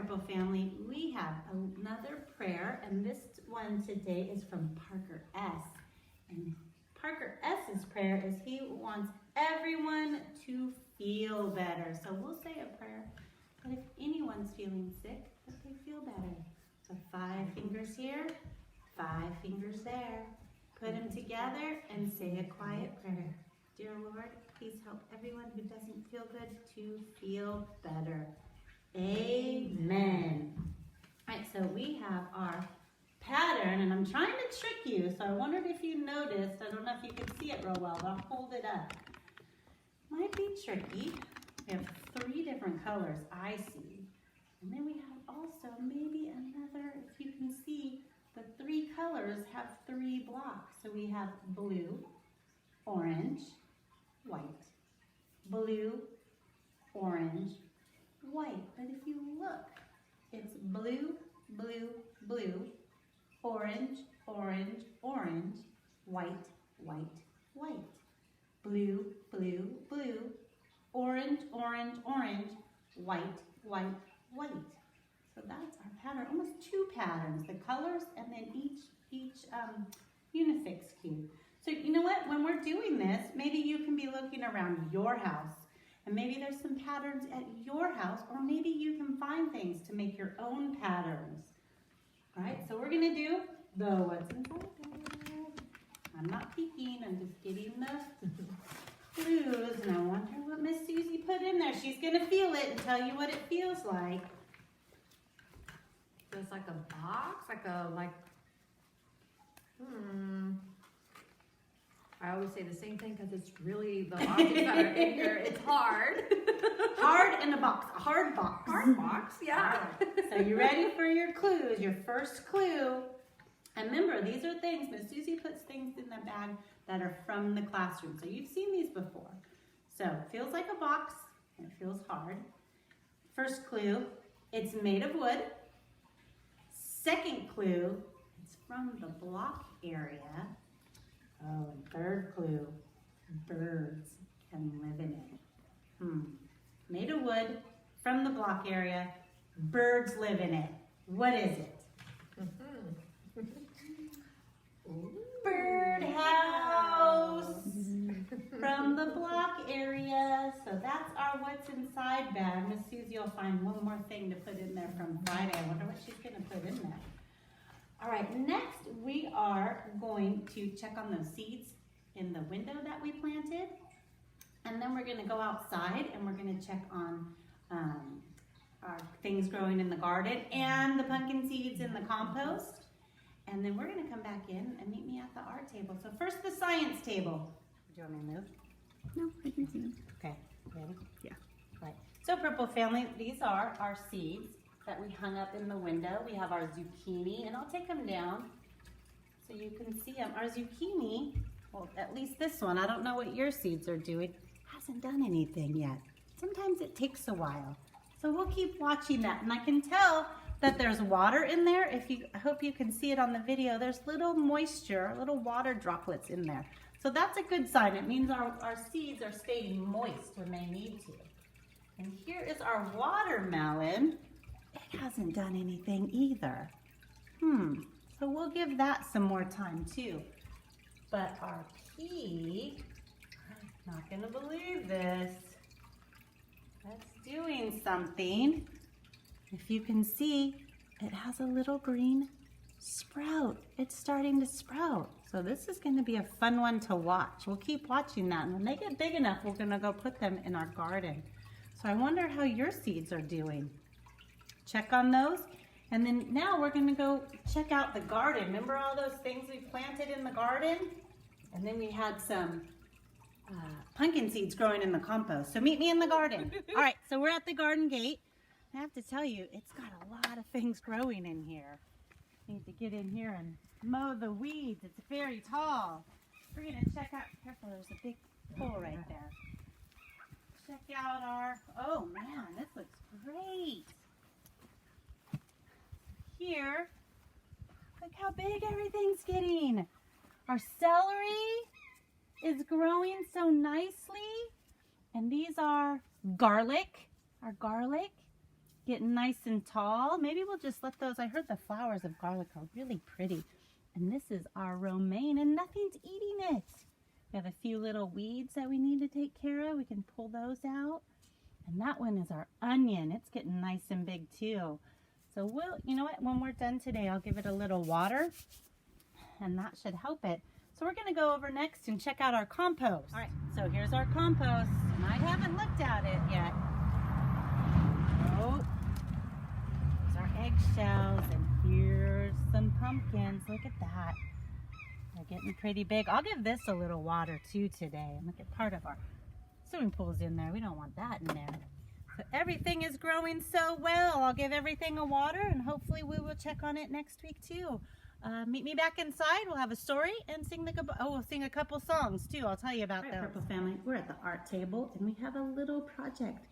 Purple family, we have another prayer, and this one today is from Parker S. And Parker S.'s prayer is he wants everyone to feel better. So we'll say a prayer that if anyone's feeling sick, that they feel better. So 5 fingers here, 5 fingers there. Put them together and say a quiet prayer. Dear Lord, please help everyone who doesn't feel good to feel better. Amen. All right, so we have our pattern, and I'm trying to trick you, so I wondered if you noticed. I don't know if you can see it real well, but I'll hold it up. Might be tricky. We have 3 different colors I see. And then we have also maybe another, if you can see, the 3 colors have 3 blocks. So we have blue, orange, white. Blue, orange, white. But if you look, it's blue, blue, blue, orange, orange, orange, white, white, white. Blue, blue, blue, orange, orange, orange, white, white, white. So that's our pattern, almost 2 patterns, the colors and then each unifix cube. So you know what, when we're doing this, maybe you can be looking around your house and maybe there's some patterns at your house, or maybe you can find things to make your own patterns. All right, so we're gonna do the what's inside there. I'm not peeking, I'm just getting the clues, and I wonder what Miss Susie put in there. She's gonna feel it and tell you what it feels like. So it's like a box, I always say the same thing because it's really, the objects that are in here, it's hard. Hard in a box, a hard box. Hard box, yeah. Right. So you ready for your clues, your first clue? And remember, these are things, Miss Susie puts things in the bag that are from the classroom. So you've seen these before. So it feels like a box, and it feels hard. First clue, it's made of wood. Second clue, it's from the block area. Oh, and third clue, birds can live in it. Made of wood, from the block area, birds live in it. What is it? Birdhouse from the block area. So that's our what's inside bag. Miss Susie will find one more thing to put in there from Friday. I wonder what she's going to put in there. All right, next we are going to check on those seeds in the window that we planted. And then we're going to go outside and we're going to check on our things growing in the garden and the pumpkin seeds in the compost. And then we're going to come back in and meet me at the art table. So first the science table. Do you want me to move? No, I can see them. Okay, ready? Yeah. Right. So Purple family, these are our seeds that we hung up in the window. We have our zucchini, and I'll take them down so you can see them. Our zucchini, well, at least this one, I don't know what your seeds are doing, hasn't done anything yet. Sometimes it takes a while. So we'll keep watching that, and I can tell that there's water in there. I hope you can see it on the video. There's little moisture, little water droplets in there. So that's a good sign. It means our seeds are staying moist when they need to. And here is our watermelon. It hasn't done anything either. So we'll give that some more time too. But our pea, I'm not gonna believe this. That's doing something. If you can see, it has a little green sprout. It's starting to sprout. So this is gonna be a fun one to watch. We'll keep watching that. And when they get big enough, we're gonna go put them in our garden. So I wonder how your seeds are doing. Check on those. And then now we're gonna go check out the garden. Remember all those things we planted in the garden? And then we had some pumpkin seeds growing in the compost. So meet me in the garden. All right, so we're at the garden gate. I have to tell you, it's got a lot of things growing in here. Need to get in here and mow the weeds. It's very tall. We're gonna check out, careful, there's a big hole right there. Check out our, oh man, this looks great. Here, look how big everything's getting. Our celery is growing so nicely. And these are garlic, our garlic. getting nice and tall. Maybe we'll just let those, I heard the flowers of garlic are really pretty. And this is our romaine and nothing's eating it. We have a few little weeds that we need to take care of. We can pull those out. And that one is our onion. It's getting nice and big too. So you know what, when we're done today, I'll give it a little water and that should help it. So we're gonna go over next and check out our compost. All right, so here's our compost. And I haven't looked at it yet. Oh, there's our eggshells and here's some pumpkins. Look at that. They're getting pretty big. I'll give this a little water too today. And look at part of our swimming pool's in there. We don't want that in there. So everything is growing so well. I'll give everything a water and hopefully we will check on it next week too. Meet me back inside. We'll have a story and we'll sing a couple songs too. I'll tell you about those. Purple Family, we're at the art table and we have a little project.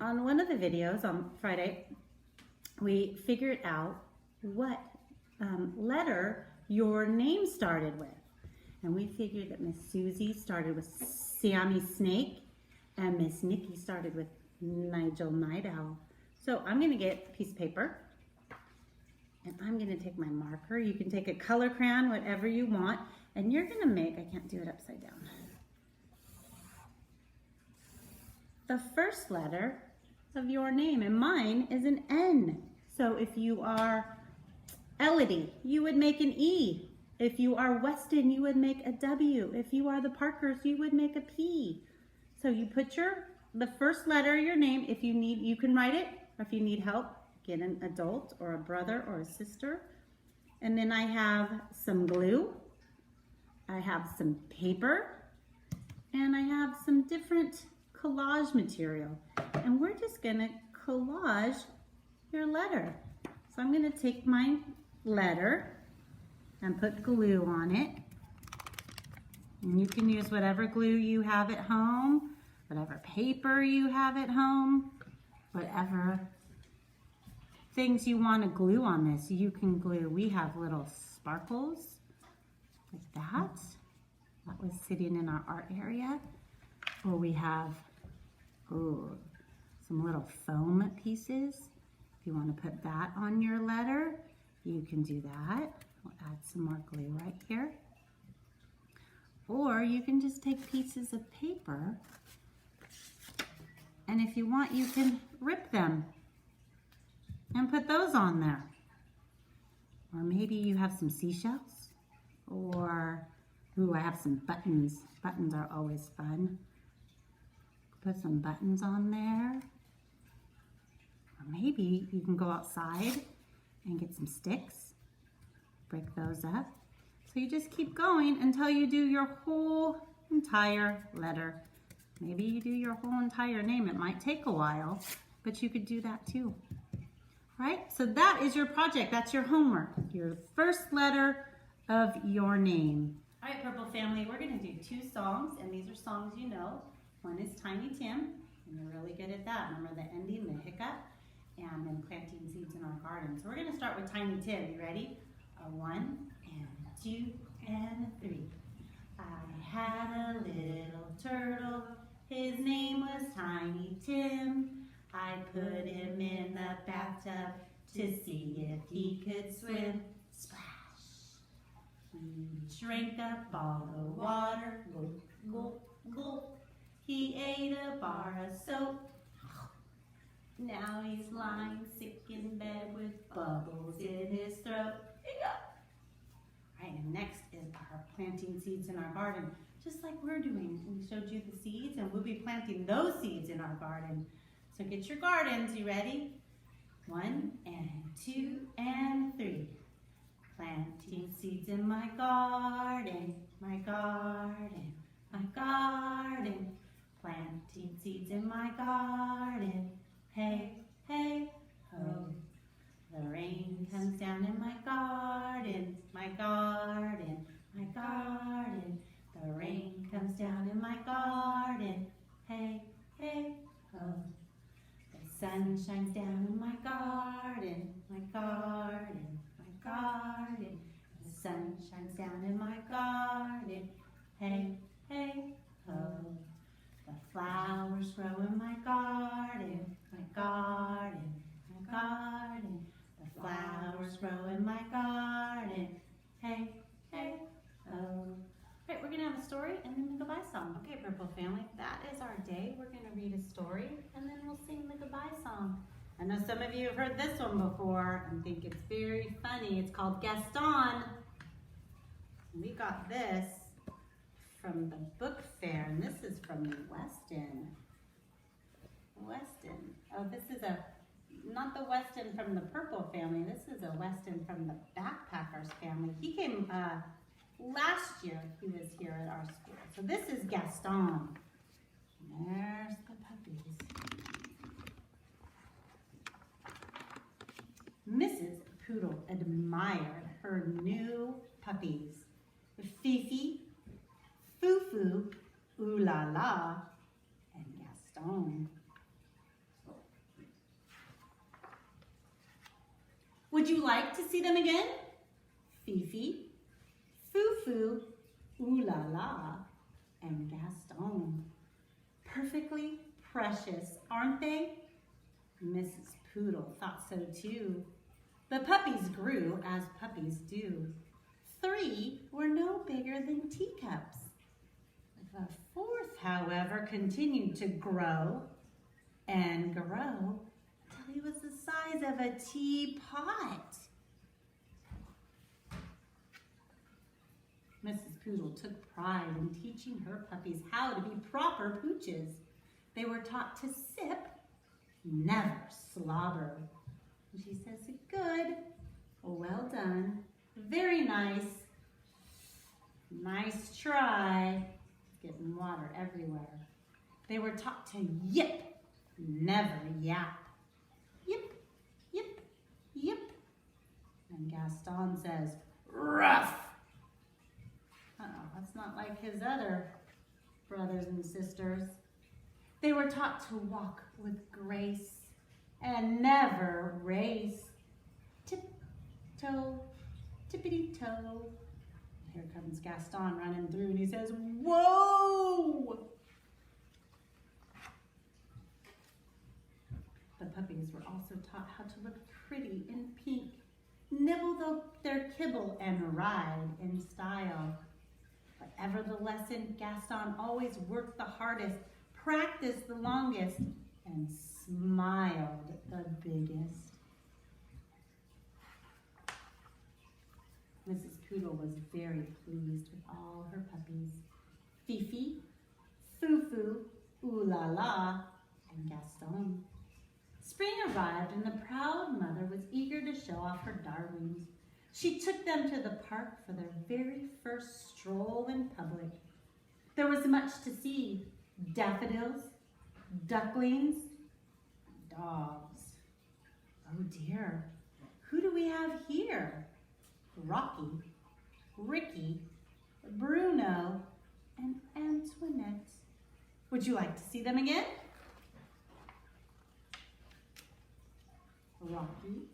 On one of the videos on Friday, we figured out what letter your name started with. And we figured that Miss Susie started with Sammy Snake and Miss Nikki started with Nigel Night Owl. So I'm gonna get a piece of paper and I'm gonna take my marker. You can take a color crayon, whatever you want, and you're gonna make, I can't do it upside down, the first letter of your name, and mine is an N. So if you are Elodie, you would make an E. If you are Weston, you would make a W. If you are the Parkers, you would make a P. So you put the first letter of your name. If you need, you can write it. Or if you need help, get an adult or a brother or a sister. And then I have some glue. I have some paper. And I have some different collage material. And we're just gonna collage your letter. So I'm gonna take my letter and put glue on it. And you can use whatever glue you have at home, whatever paper you have at home, whatever things you want to glue on this, you can glue. We have little sparkles like that. That was sitting in our art area. Or we have some little foam pieces. If you want to put that on your letter, you can do that. We'll add some more glue right here. Or you can just take pieces of paper and if you want, you can rip them and put those on there. Or maybe you have some seashells or, I have some buttons. Buttons are always fun. Put some buttons on there. Or maybe you can go outside and get some sticks, break those up. So you just keep going until you do your whole entire letter. Maybe you do your whole entire name. It might take a while, but you could do that too. Right? So that is your project. That's your homework. Your first letter of your name. All right, Purple Family, we're going to do 2 songs, and these are songs you know. One is Tiny Tim, and you're really good at that. Remember the ending, the hiccup, and then planting seeds in our garden. So we're going to start with Tiny Tim. You ready? 1 and 2 and 3. I had a little turtle. His name was Tiny Tim. I put him in the bathtub to see if he could swim. Splash! He drank up all the water. Gulp, gulp, gulp. He ate a bar of soap. Now he's lying sick in bed with bubbles in his throat. Right, and next is our planting seeds in our garden. Just like we're doing. We showed you the seeds and we'll be planting those seeds in our garden. So get your gardens, you ready? 1 and 2 and 3. Planting seeds in my garden, my garden, my garden. Planting seeds in my garden. Hey, hey, ho. The rain comes down in my garden, my garden, my garden. The rain comes down in my garden. Hey, hey, ho. The sun shines down in my garden, my garden, my garden. The sun shines down in my garden. Hey, hey, ho. The flowers grow in my garden, My garden, my garden, the flowers grow in my garden. Hey, hey, oh. Right, we're gonna have a story and then the goodbye song. Okay, Purple Family, that is our day. We're gonna read a story and then we'll sing the goodbye song. I know some of you have heard this one before and think it's very funny. It's called Gaston. We got this from the book fair, and this is from the Weston. Oh, this is not the Weston from the Purple Family. This is a Weston from the Backpackers family. He came last year. He was here at our school. So this is Gaston. There's the puppies. Mrs. Poodle admired her new puppies. Fifi, Foo-Foo, Ooh La La, and Gaston. Would you like to see them again? Fifi, Foo-Foo, Ooh La La, and Gaston. Perfectly precious, aren't they? Mrs. Poodle thought so too. The puppies grew as puppies do. 3 were no bigger than teacups. The 4th, however, continued to grow and grow until he was the size of a teapot. Mrs. Poodle took pride in teaching her puppies how to be proper pooches. They were taught to sip, never slobber. And she says, good, well done, very nice, nice try. Getting water everywhere. They were taught to yip, never yap. Yip, yip, yip. And Gaston says, ruff. That's not like his other brothers and sisters. They were taught to walk with grace and never race. Tip-toe, tippity-toe. Here comes Gaston running through and he says, whoa! The puppies were also taught how to look pretty in pink, nibble their kibble and ride in style. Whatever the lesson, Gaston always worked the hardest, practiced the longest, and smiled the biggest. Mrs. Poodle was very pleased with all her puppies. Fifi, Foo-Foo, Ooh La La, and Gaston. Spring arrived and the proud mother was eager to show off her darlings. She took them to the park for their very first stroll in public. There was much to see: daffodils, ducklings, dogs. Oh dear, who do we have here? Rocky, Ricky, Bruno, and Antoinette. Would you like to see them again? Rocky,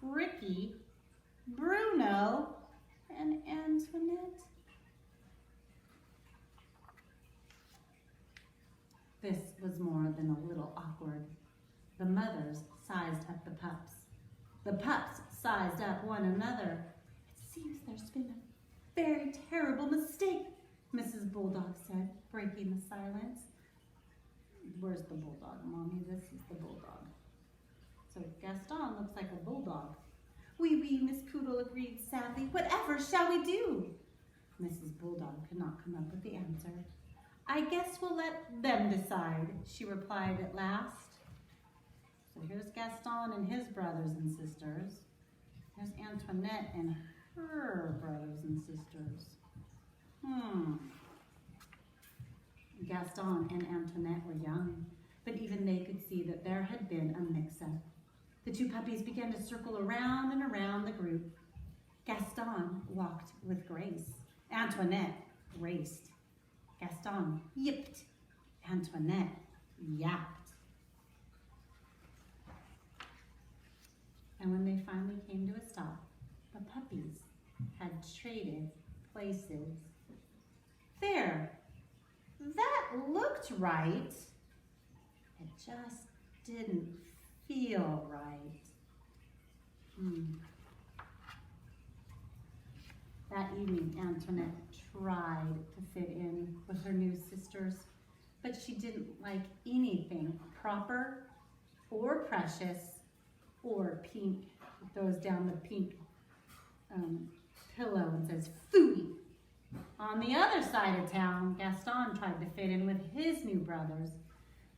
Ricky, Bruno, and Antoinette. This was more than a little awkward. The mothers sized up the pups. The pups sized up one another. It seems there's been a very terrible mistake, Mrs. Bulldog said, breaking the silence. Where's the bulldog, Mommy? This is the bulldog. So Gaston looks like a bulldog. Oui, Miss Poodle agreed sadly. Whatever shall we do? Mrs. Bulldog could not come up with the answer. I guess we'll let them decide, she replied at last. So here's Gaston and his brothers and sisters. There's Antoinette and her brothers and sisters. Gaston and Antoinette were young, but even they could see that there had been a mix-up. The 2 puppies began to circle around and around the group. Gaston walked with grace. Antoinette raced. Gaston yipped. Antoinette yapped. And when they finally came to a stop, the puppies had traded places. There, that looked right. It just didn't feel right. That evening, Antoinette tried to fit in with her new sisters, but she didn't like anything proper or precious or pink. She throws down the pink pillow and says, "Phooey." On the other side of town, Gaston tried to fit in with his new brothers,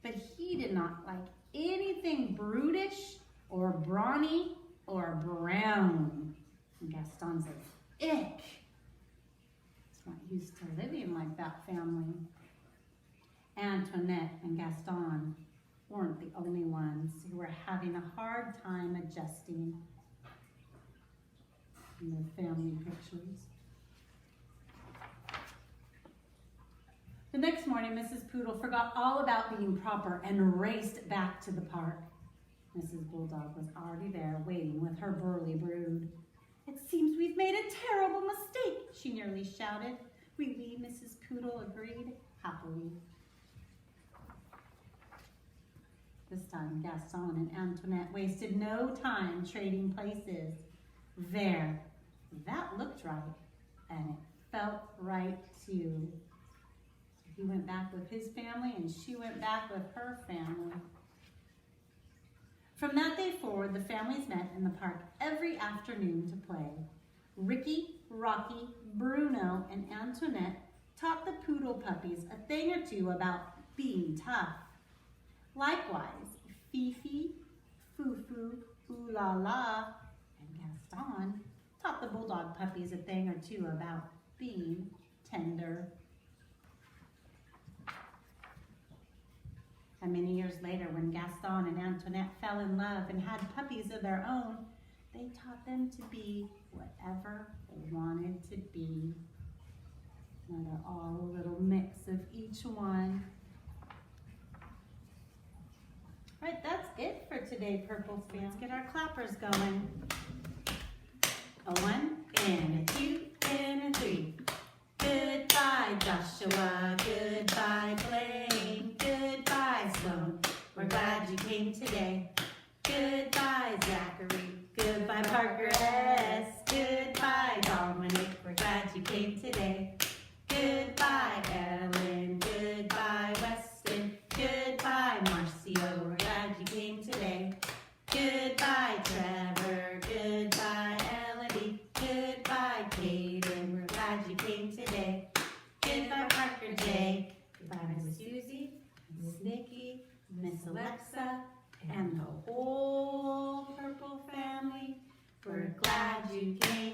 but he did not like anything brutish or brawny or brown. And Gaston says, "Ick." He's not used to living like that family. Antoinette and Gaston weren't the only ones who were having a hard time adjusting in their family pictures. The next morning, Mrs. Poodle forgot all about being proper and raced back to the park. Mrs. Bulldog was already there waiting with her burly brood. "It seems we've made a terrible mistake," she nearly shouted. "Oui, Mrs. Poodle agreed happily. This time, Gaston and Antoinette wasted no time trading places. There, that looked right, and it felt right too. He went back with his family, and she went back with her family. From that day forward, the families met in the park every afternoon to play. Ricky, Rocky, Bruno, and Antoinette taught the poodle puppies a thing or two about being tough. Likewise, Fifi, Fufu, Ooh La La, and Gaston taught the bulldog puppies a thing or two about being tender. And many years later, when Gaston and Antoinette fell in love and had puppies of their own, they taught them to be whatever they wanted to be. Now they're all a little mix of each one. All right, that's it for today, Purple Family. Let's get our clappers going. A 1 and a 2 and a 3. Goodbye, Joshua. Goodbye, Blaine. Goodbye, Sloan. We're glad you came today. Goodbye, Zachary. Goodbye, Parker S. Goodbye, Dominic. We're glad you came today. Goodbye, Ellen. Goodbye, Weston. Goodbye, Marcio. We're glad you came today. Goodbye, Trevor. Goodbye, Elodie. Goodbye, Kaden. We're glad you came today. Goodbye, Parker J. Goodbye, Miss Susie, Miss Nikki, Miss Alexa, and the whole Purple family. We're glad you came.